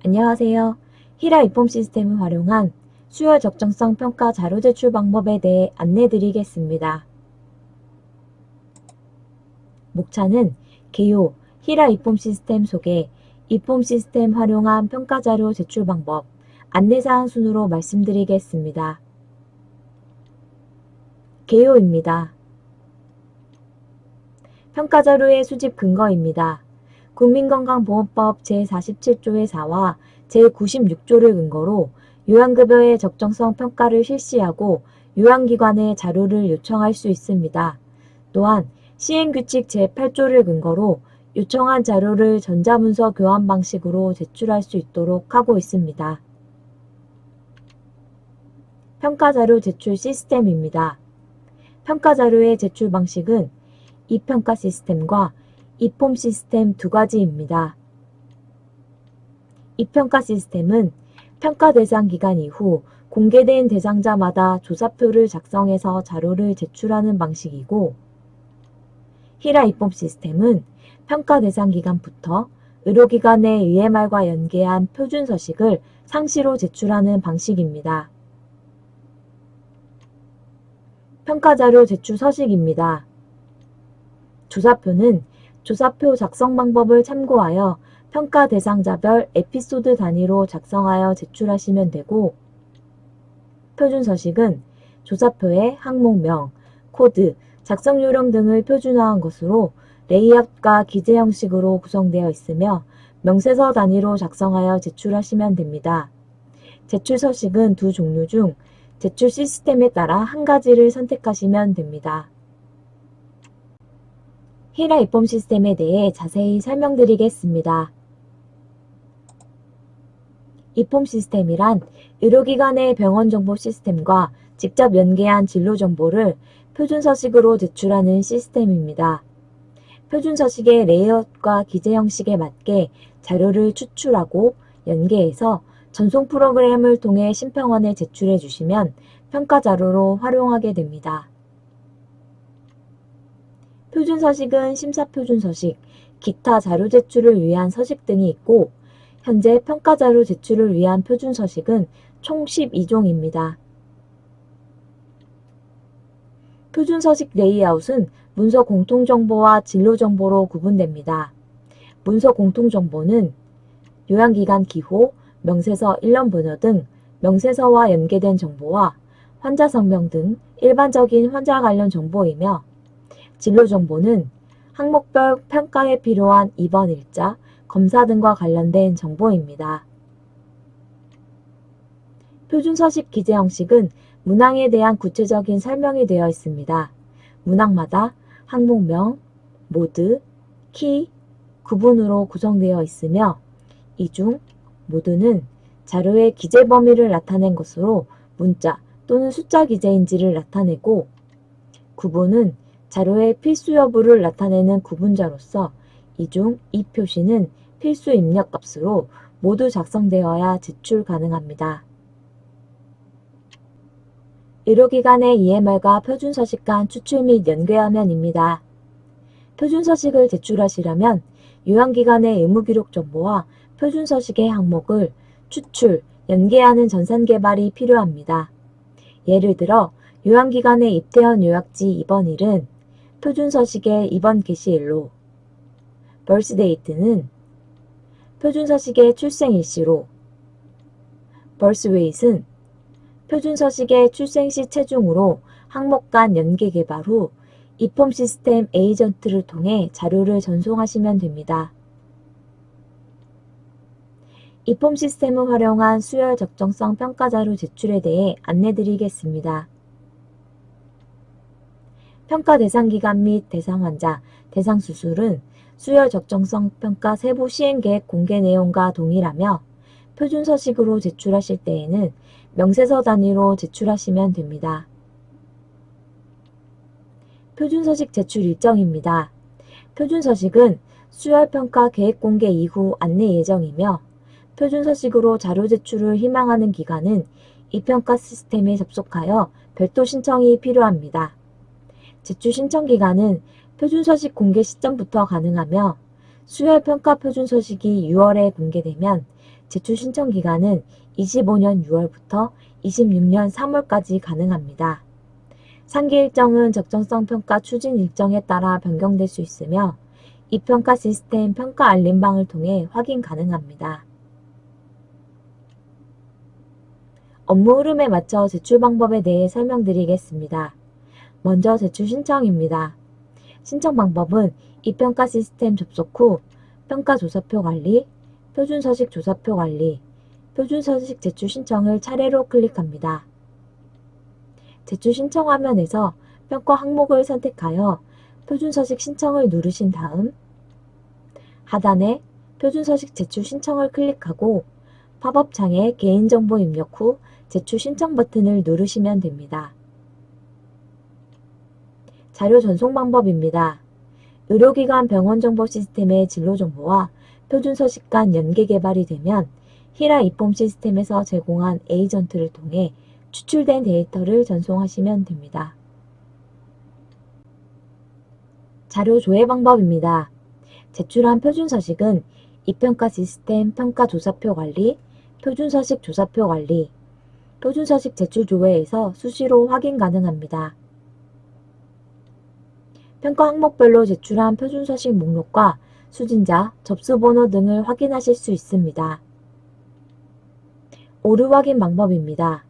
안녕하세요. 히라 입폼 시스템을 활용한 수요 적정성 평가 자료 제출 방법에 대해 안내드리겠습니다. 목차는 개요, 히라 입폼 시스템 소개, 입폼 시스템 활용한 평가 자료 제출 방법, 안내사항 순으로 말씀드리겠습니다. 개요입니다. 평가 자료의 수집 근거입니다. 국민건강보험법 제47조의 4와 제96조를 근거로 요양급여의 적정성 평가를 실시하고 요양기관에 자료를 요청할 수 있습니다. 또한 시행규칙 제8조를 근거로 요청한 자료를 전자문서 교환 방식으로 제출할 수 있도록 하고 있습니다. 평가자료 제출 시스템입니다. 평가자료의 제출 방식은 이평가 시스템과 이폼 시스템 두 가지입니다. 이평가 시스템은 평가 대상 기간 이후 공개된 대상자마다 조사표를 작성해서 자료를 제출하는 방식이고, 히라 이폼 시스템은 평가 대상 기간부터 의료기관의 EMR과 연계한 표준 서식을 상시로 제출하는 방식입니다. 평가자료 제출 서식입니다. 조사표는 조사표 작성 방법을 참고하여 평가 대상자별 에피소드 단위로 작성하여 제출하시면 되고, 표준 서식은 조사표의 항목명, 코드, 작성 요령 등을 표준화한 것으로 레이아웃과 기재 형식으로 구성되어 있으며 명세서 단위로 작성하여 제출하시면 됩니다. 제출 서식은 두 종류 중 제출 시스템에 따라 한 가지를 선택하시면 됩니다. 히라 입폼 시스템에 대해 자세히 설명드리겠습니다. 입폼 시스템이란 의료기관의 병원정보 시스템과 직접 연계한 진로정보를 표준서식으로 제출하는 시스템입니다. 표준서식의 레이아웃과 기재 형식에 맞게 자료를 추출하고 연계해서 전송 프로그램을 통해 심평원에 제출해 주시면 평가자료로 활용하게 됩니다. 표준서식은 심사표준서식, 기타 자료 제출을 위한 서식 등이 있고, 현재 평가자료 제출을 위한 표준서식은 총 12종입니다. 표준서식 레이아웃은 문서 공통정보와 진로정보로 구분됩니다. 문서 공통정보는 요양기관 기호, 명세서 1년 번호 등 명세서와 연계된 정보와 환자 성명 등 일반적인 환자 관련 정보이며, 진로정보는 항목별 평가에 필요한 입원 일자, 검사 등과 관련된 정보입니다. 표준서식 기재 형식은 문항에 대한 구체적인 설명이 되어 있습니다. 문항마다 항목명, 모드, 키, 구분으로 구성되어 있으며, 이 중 모드는 자료의 기재 범위를 나타낸 것으로 문자 또는 숫자 기재인지를 나타내고, 구분은 자료의 필수 여부를 나타내는 구분자로서 이 중 이 표시는 필수 입력 값으로 모두 작성되어야 제출 가능합니다. 의료기관의 EMR과 표준서식 간 추출 및 연계 화면입니다. 표준서식을 제출하시려면 요양기관의 의무기록 정보와 표준서식의 항목을 추출, 연계하는 전산 개발이 필요합니다. 예를 들어 요양기관의 입퇴원 요약지 입원일은 표준서식의 입원 개시일로, birthdate는 표준서식의 출생일시로, birthweight은 표준서식의 출생시 체중으로 항목 간 연계 개발 후 입폼 시스템 에이전트를 통해 자료를 전송하시면 됩니다. 입폼 시스템을 활용한 수요 적정성 평가 자료 제출에 대해 안내드리겠습니다. 평가 대상 기간 및 대상 환자, 대상 수술은 수요 적정성 평가 세부 시행 계획 공개 내용과 동일하며, 표준서식으로 제출하실 때에는 명세서 단위로 제출하시면 됩니다. 표준서식 제출 일정입니다. 표준서식은 수혈평가 계획 공개 이후 안내 예정이며, 표준서식으로 자료 제출을 희망하는 기관은 이 평가 시스템에 접속하여 별도 신청이 필요합니다. 제출 신청 기간은 표준서식 공개 시점부터 가능하며, 수열 평가 표준 서식이 6월에 공개되면 제출 신청 기간은 25년 6월부터 26년 3월까지 가능합니다. 상기 일정은 적정성 평가 추진 일정에 따라 변경될 수 있으며 이 평가 시스템 평가 알림방을 통해 확인 가능합니다. 업무 흐름에 맞춰 제출 방법에 대해 설명드리겠습니다. 먼저 제출 신청입니다. 신청 방법은 이 평가 시스템 접속 후 평가조사표 관리, 표준서식 조사표 관리, 표준서식 제출 신청을 차례로 클릭합니다. 제출 신청 화면에서 평가 항목을 선택하여 표준서식 신청을 누르신 다음 하단에 표준서식 제출 신청을 클릭하고 팝업 창에 개인정보 입력 후 제출 신청 버튼을 누르시면 됩니다. 자료 전송 방법입니다. 의료기관 병원정보 시스템의 진로정보와 표준서식 간 연계 개발이 되면 히라 이폼 시스템에서 제공한 에이전트를 통해 추출된 데이터를 전송하시면 됩니다. 자료 조회 방법입니다. 제출한 표준서식은 이평가 시스템 평가조사표 관리, 표준서식 조사표 관리, 표준서식 제출 조회에서 수시로 확인 가능합니다. 평가 항목별로 제출한 표준서식 목록과 수진자, 접수번호 등을 확인하실 수 있습니다. 오류 확인 방법입니다.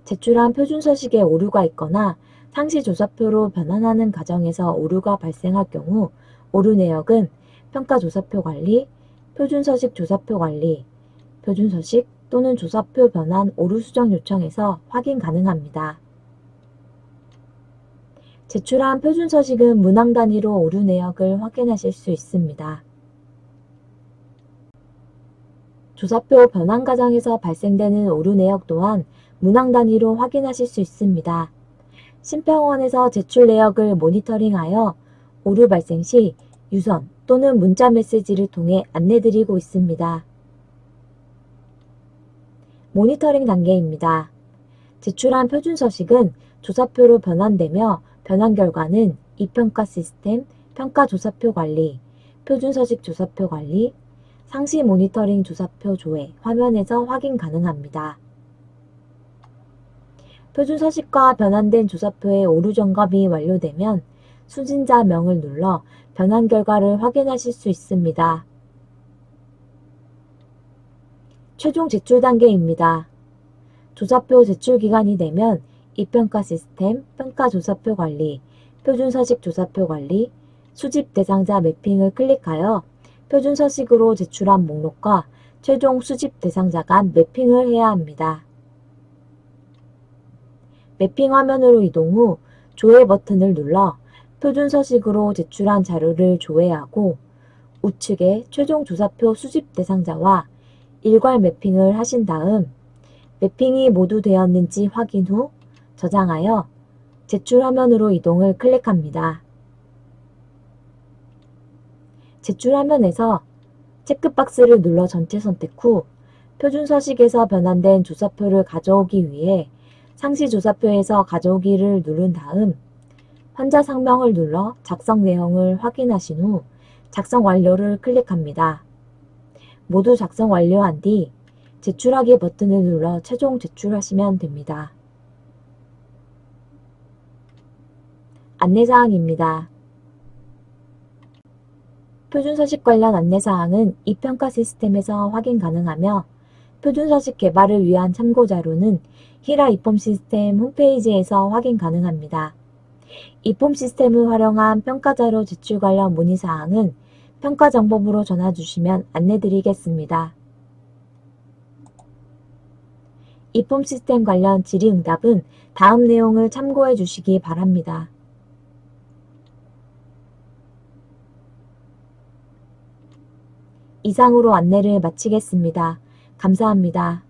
제출한 표준서식에 오류가 있거나 상시조사표로 변환하는 과정에서 오류가 발생할 경우 오류 내역은 평가조사표 관리, 표준서식 조사표 관리, 표준서식 또는 조사표 변환 오류 수정 요청에서 확인 가능합니다. 제출한 표준서식은 문항 단위로 오류 내역을 확인하실 수 있습니다. 조사표 변환 과정에서 발생되는 오류 내역 또한 문항 단위로 확인하실 수 있습니다. 심평원에서 제출 내역을 모니터링하여 오류 발생 시 유선 또는 문자 메시지를 통해 안내드리고 있습니다. 모니터링 단계입니다. 제출한 표준서식은 조사표로 변환되며 변환 결과는 이평가 시스템 평가조사표 관리, 표준서식 조사표 관리, 상시 모니터링 조사표 조회 화면에서 확인 가능합니다. 표준서식과 변환된 조사표의 오류 점검이 완료되면 수진자 명을 눌러 변환 결과를 확인하실 수 있습니다. 최종 제출 단계입니다. 조사표 제출 기간이 되면 이평가 시스템 평가조사표 관리, 표준서식 조사표 관리, 수집 대상자 매핑을 클릭하여 표준서식으로 제출한 목록과 최종 수집 대상자 간 매핑을 해야 합니다. 매핑 화면으로 이동 후 조회 버튼을 눌러 표준서식으로 제출한 자료를 조회하고 우측에 최종 조사표 수집 대상자와 일괄 매핑을 하신 다음 매핑이 모두 되었는지 확인 후 저장하여 제출 화면으로 이동을 클릭합니다. 제출 화면에서 체크박스를 눌러 전체 선택 후 표준서식에서 변환된 조사표를 가져오기 위해 상시조사표에서 가져오기를 누른 다음 환자 상명을 눌러 작성 내용을 확인하신 후 작성 완료를 클릭합니다. 모두 작성 완료한 뒤 제출하기 버튼을 눌러 최종 제출하시면 됩니다. 안내사항입니다. 표준서식 관련 안내사항은 이 평가 시스템에서 확인 가능하며 표준서식 개발을 위한 참고자료는 히라 이폼 시스템 홈페이지에서 확인 가능합니다. 이폼 시스템을 활용한 평가자료 제출 관련 문의사항은 평가정보부로 전화주시면 안내드리겠습니다. 이폼 시스템 관련 질의응답은 다음 내용을 참고해 주시기 바랍니다. 이상으로 안내를 마치겠습니다. 감사합니다.